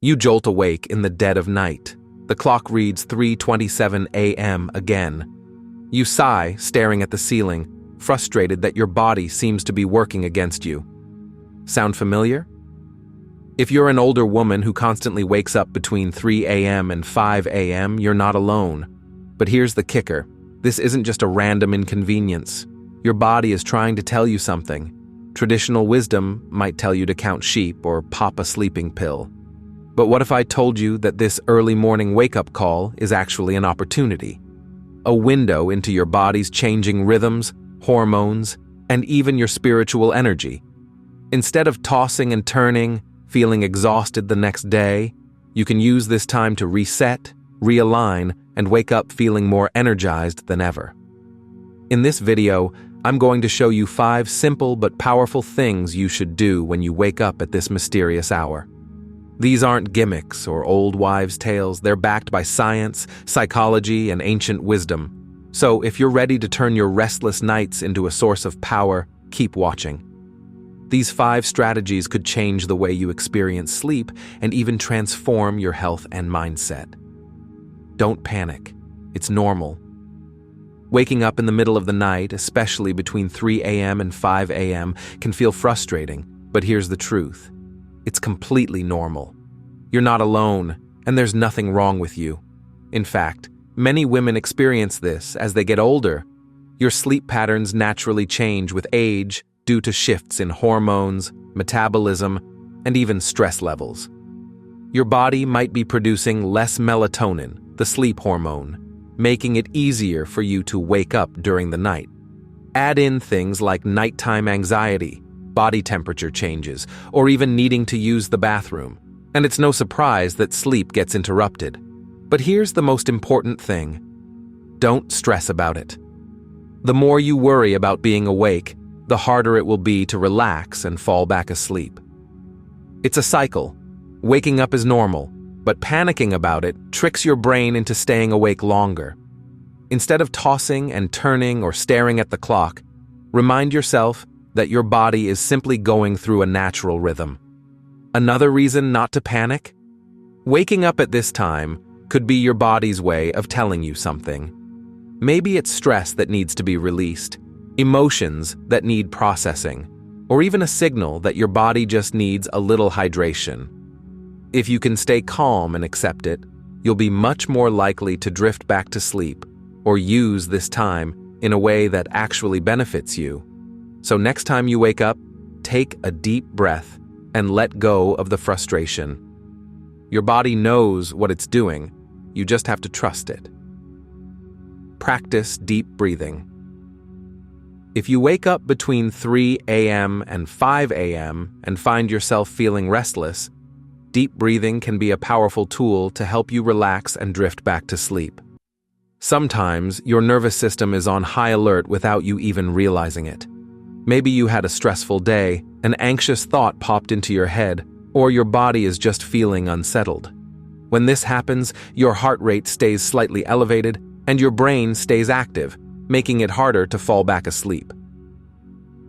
You jolt awake in the dead of night. The clock reads 3:27 a.m. again. You sigh, staring at the ceiling, frustrated that your body seems to be working against you. Sound familiar? If you're an older woman who constantly wakes up between 3 a.m. and 5 a.m., you're not alone. But here's the kicker. This isn't just a random inconvenience. Your body is trying to tell you something. Traditional wisdom might tell you to count sheep or pop a sleeping pill. But what if I told you that this early morning wake-up call is actually an opportunity? A window into your body's changing rhythms, hormones, and even your spiritual energy. Instead of tossing and turning, feeling exhausted the next day, you can use this time to reset, realign, and wake up feeling more energized than ever. In this video, I'm going to show you 5 simple but powerful things you should do when you wake up at this mysterious hour. These aren't gimmicks or old wives' tales. They're backed by science, psychology, and ancient wisdom. So if you're ready to turn your restless nights into a source of power, keep watching. These 5 strategies could change the way you experience sleep and even transform your health and mindset. Don't panic. It's normal. Waking up in the middle of the night, especially between 3 a.m. and 5 a.m., can feel frustrating, but here's the truth. It's completely normal. You're not alone, and there's nothing wrong with you. In fact, many women experience this as they get older. Your sleep patterns naturally change with age due to shifts in hormones, metabolism, and even stress levels. Your body might be producing less melatonin, the sleep hormone, making it easier for you to wake up during the night. Add in things like nighttime anxiety, body temperature changes, or even needing to use the bathroom, and it's no surprise that sleep gets interrupted. But here's the most important thing. Don't stress about it. The more you worry about being awake, the harder it will be to relax and fall back asleep. It's a cycle. Waking up is normal, but panicking about it tricks your brain into staying awake longer. Instead of tossing and turning or staring at the clock, remind yourself that your body is simply going through a natural rhythm. Another reason not to panic? Waking up at this time could be your body's way of telling you something. Maybe it's stress that needs to be released, emotions that need processing, or even a signal that your body just needs a little hydration. If you can stay calm and accept it, you'll be much more likely to drift back to sleep or use this time in a way that actually benefits you. So next time you wake up, take a deep breath and let go of the frustration. Your body knows what it's doing. You just have to trust it. Practice deep breathing. If you wake up between 3 a.m. and 5 a.m. and find yourself feeling restless, deep breathing can be a powerful tool to help you relax and drift back to sleep. Sometimes your nervous system is on high alert without you even realizing it. Maybe you had a stressful day, an anxious thought popped into your head, or your body is just feeling unsettled. When this happens, your heart rate stays slightly elevated and your brain stays active, making it harder to fall back asleep.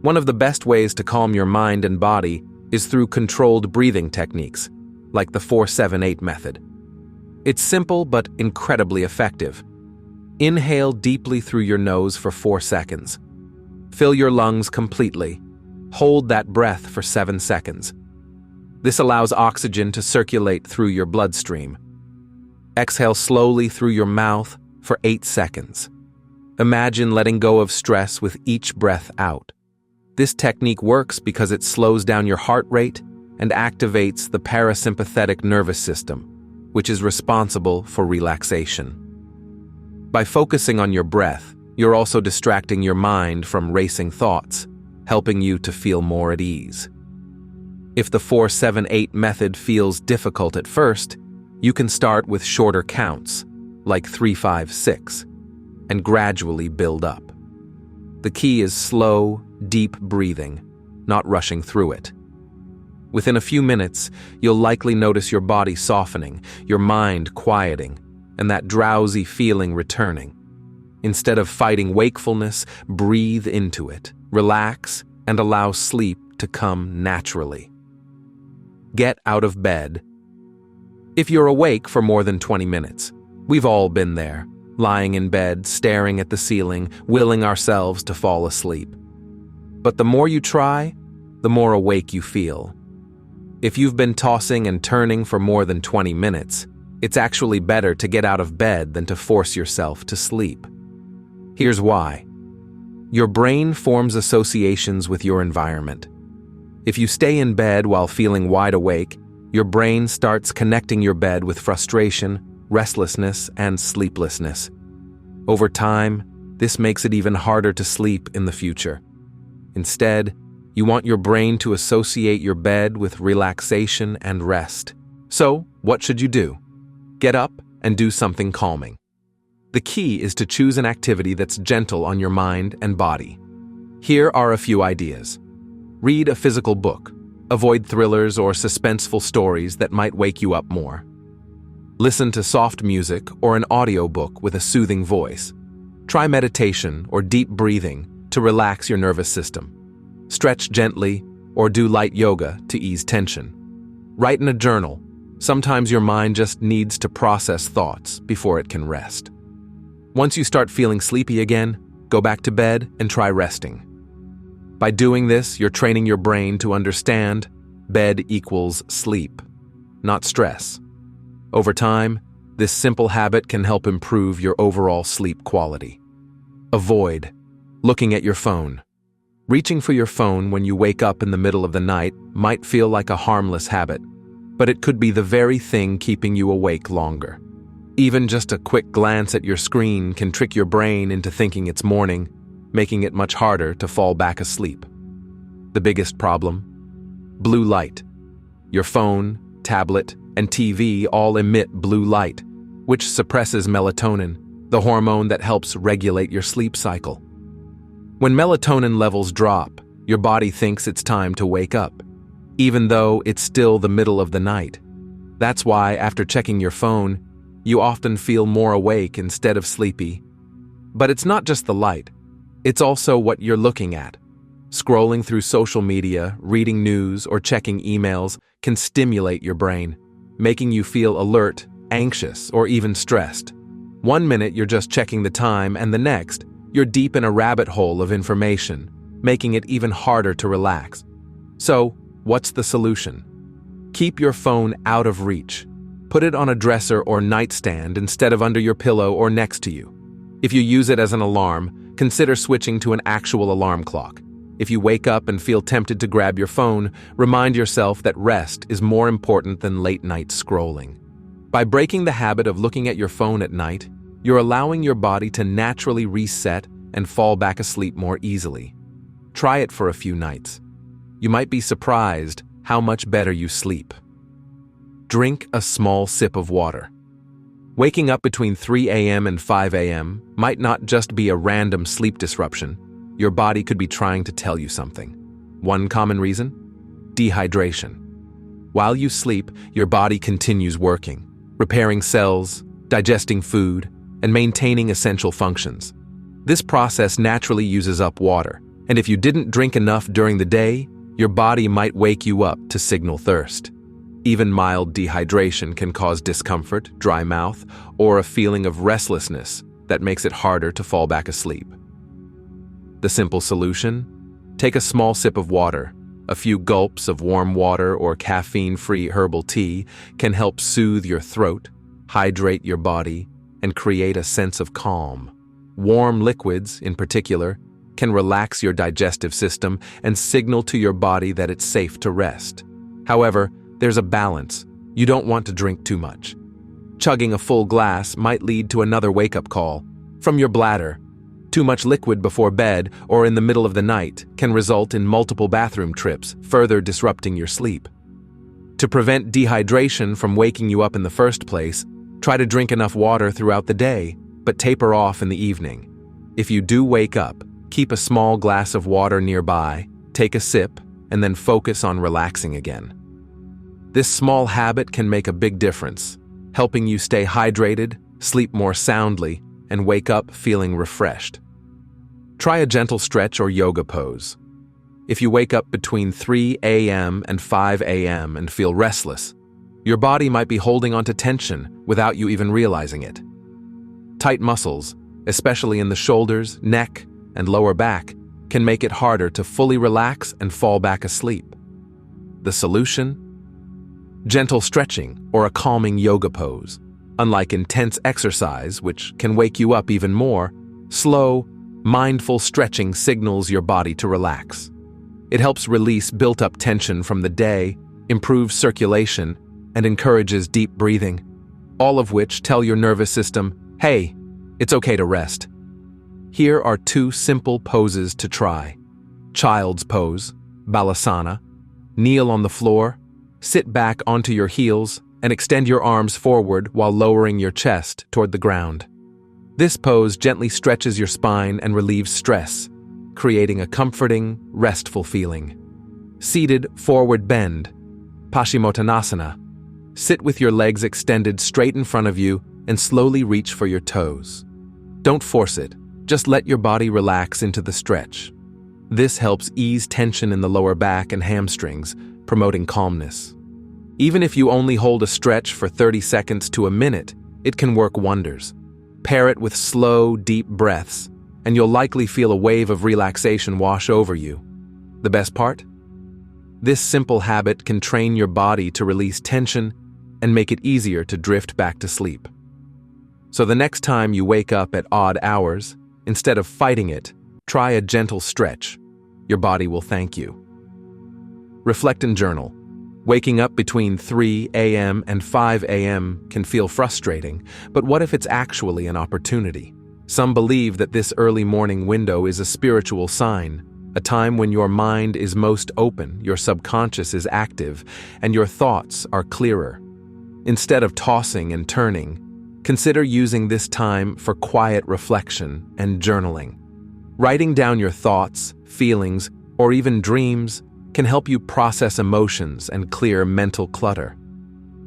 One of the best ways to calm your mind and body is through controlled breathing techniques, like the 4-7-8 method. It's simple but incredibly effective. Inhale deeply through your nose for 4 seconds. Fill your lungs completely. Hold that breath for 7 seconds. This allows oxygen to circulate through your bloodstream. Exhale slowly through your mouth for 8 seconds. Imagine letting go of stress with each breath out. This technique works because it slows down your heart rate and activates the parasympathetic nervous system, which is responsible for relaxation. By focusing on your breath, you're also distracting your mind from racing thoughts, helping you to feel more at ease. If the 4-7-8 method feels difficult at first, you can start with shorter counts, like 3-5-6, and gradually build up. The key is slow, deep breathing, not rushing through it. Within a few minutes, you'll likely notice your body softening, your mind quieting, and that drowsy feeling returning. Instead of fighting wakefulness, breathe into it, relax, and allow sleep to come naturally. Get out of bed. If you're awake for more than 20 minutes, we've all been there, lying in bed, staring at the ceiling, willing ourselves to fall asleep. But the more you try, the more awake you feel. If you've been tossing and turning for more than 20 minutes, it's actually better to get out of bed than to force yourself to sleep. Here's why. Your brain forms associations with your environment. If you stay in bed while feeling wide awake, your brain starts connecting your bed with frustration, restlessness, and sleeplessness. Over time, this makes it even harder to sleep in the future. Instead, you want your brain to associate your bed with relaxation and rest. So, what should you do? Get up and do something calming. The key is to choose an activity that's gentle on your mind and body. Here are a few ideas. Read a physical book. Avoid thrillers or suspenseful stories that might wake you up more. Listen to soft music or an audiobook with a soothing voice. Try meditation or deep breathing to relax your nervous system. Stretch gently or do light yoga to ease tension. Write in a journal. Sometimes your mind just needs to process thoughts before it can rest. Once you start feeling sleepy again, go back to bed and try resting. By doing this, you're training your brain to understand bed equals sleep, not stress. Over time, this simple habit can help improve your overall sleep quality. Avoid looking at your phone. Reaching for your phone when you wake up in the middle of the night might feel like a harmless habit, but it could be the very thing keeping you awake longer. Even just a quick glance at your screen can trick your brain into thinking it's morning, making it much harder to fall back asleep. The biggest problem? Blue light. Your phone, tablet, and TV all emit blue light, which suppresses melatonin, the hormone that helps regulate your sleep cycle. When melatonin levels drop, your body thinks it's time to wake up, even though it's still the middle of the night. That's why, after checking your phone, you often feel more awake instead of sleepy. But it's not just the light. It's also what you're looking at. Scrolling through social media, reading news, or checking emails can stimulate your brain, making you feel alert, anxious, or even stressed. One minute you're just checking the time, and the next, you're deep in a rabbit hole of information, making it even harder to relax. So, what's the solution? Keep your phone out of reach. Put it on a dresser or nightstand instead of under your pillow or next to you. If you use it as an alarm, consider switching to an actual alarm clock. If you wake up and feel tempted to grab your phone, remind yourself that rest is more important than late-night scrolling. By breaking the habit of looking at your phone at night, you're allowing your body to naturally reset and fall back asleep more easily. Try it for a few nights. You might be surprised how much better you sleep. Drink a small sip of water. Waking up between 3 a.m. and 5 a.m. might not just be a random sleep disruption. Your body could be trying to tell you something. One common reason? Dehydration. While you sleep, your body continues working, repairing cells, digesting food, and maintaining essential functions. This process naturally uses up water, and if you didn't drink enough during the day, your body might wake you up to signal thirst. Even mild dehydration can cause discomfort, dry mouth, or a feeling of restlessness that makes it harder to fall back asleep. The simple solution? Take a small sip of water. A few gulps of warm water or caffeine-free herbal tea can help soothe your throat, hydrate your body, and create a sense of calm. Warm liquids, in particular, can relax your digestive system and signal to your body that it's safe to rest. However, there's a balance. You don't want to drink too much. Chugging a full glass might lead to another wake-up call from your bladder. Too much liquid before bed or in the middle of the night can result in multiple bathroom trips, further disrupting your sleep. To prevent dehydration from waking you up in the first place, try to drink enough water throughout the day, but taper off in the evening. If you do wake up, keep a small glass of water nearby, take a sip, and then focus on relaxing again. This small habit can make a big difference, helping you stay hydrated, sleep more soundly, and wake up feeling refreshed. Try a gentle stretch or yoga pose. If you wake up between 3 a.m. and 5 a.m. and feel restless, Your body might be holding onto tension without you even realizing it. Tight muscles, especially in the shoulders, neck, and lower back, can make it harder to fully relax and fall back asleep. The solution? Gentle stretching or a calming yoga pose. Unlike intense exercise, which can wake you up even more, slow, mindful stretching signals your body to relax. It helps release built-up tension from the day, improves circulation, and encourages deep breathing, all of which tell your nervous system, hey, it's okay to rest. Here are 2 simple poses to try. Child's pose, balasana. Kneel on the floor, sit back onto your heels, and extend your arms forward while lowering your chest toward the ground. This pose gently stretches your spine and relieves stress, creating a comforting, restful feeling. Seated forward bend, Paschimottanasana. Sit with your legs extended straight in front of you and slowly reach for your toes. Don't force it, just let your body relax into the stretch. This helps ease tension in the lower back and hamstrings, promoting calmness. Even if you only hold a stretch for 30 seconds to a minute, it can work wonders. Pair it with slow, deep breaths, and you'll likely feel a wave of relaxation wash over you. The best part? This simple habit can train your body to release tension and make it easier to drift back to sleep. So the next time you wake up at odd hours, instead of fighting it, try a gentle stretch. Your body will thank you. Reflect and journal. Waking up between 3 a.m. and 5 a.m. can feel frustrating, but what if it's actually an opportunity? Some believe that this early morning window is a spiritual sign, a time when your mind is most open, your subconscious is active, and your thoughts are clearer. Instead of tossing and turning, consider using this time for quiet reflection and journaling. Writing down your thoughts, feelings, or even dreams can help you process emotions and clear mental clutter.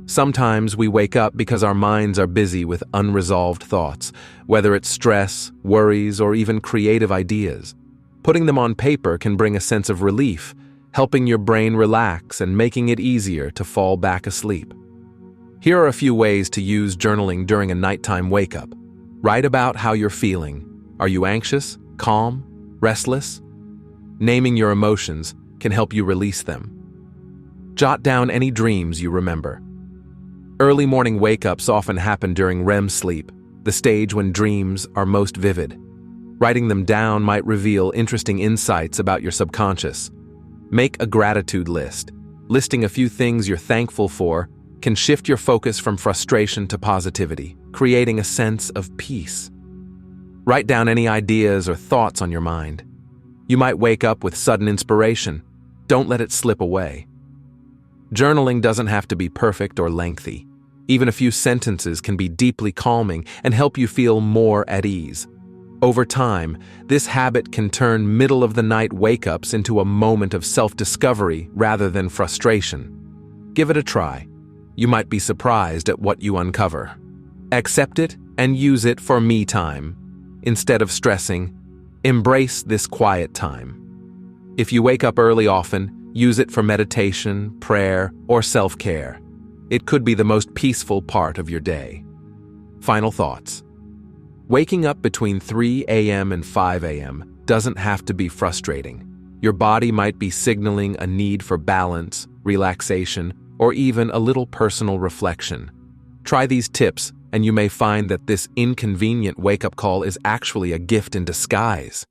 Sometimes we wake up because our minds are busy with unresolved thoughts, whether it's stress, worries, or even creative ideas. Putting them on paper can bring a sense of relief, helping your brain relax and making it easier to fall back asleep. Here are a few ways to use journaling during a nighttime wake-up. Write about how you're feeling. Are you anxious, calm, restless? Naming your emotions can help you release them. Jot down any dreams you remember. Early morning wake-ups often happen during REM sleep, the stage when dreams are most vivid. Writing them down might reveal interesting insights about your subconscious. Make a gratitude list. Listing a few things you're thankful for can shift your focus from frustration to positivity, creating a sense of peace. Write down any ideas or thoughts on your mind. You might wake up with sudden inspiration. Don't let it slip away. Journaling doesn't have to be perfect or lengthy. Even a few sentences can be deeply calming and help you feel more at ease. Over time, this habit can turn middle-of-the-night wake-ups into a moment of self-discovery rather than frustration. Give it a try. You might be surprised at what you uncover. Accept it and use it for me time. Instead of stressing, embrace this quiet time. If you wake up early often, use it for meditation, prayer, or self-care. It could be the most peaceful part of your day. Final thoughts. Waking up between 3 a.m. and 5 a.m. doesn't have to be frustrating. Your body might be signaling a need for balance, relaxation, or even a little personal reflection. Try these tips, and you may find that this inconvenient wake-up call is actually a gift in disguise.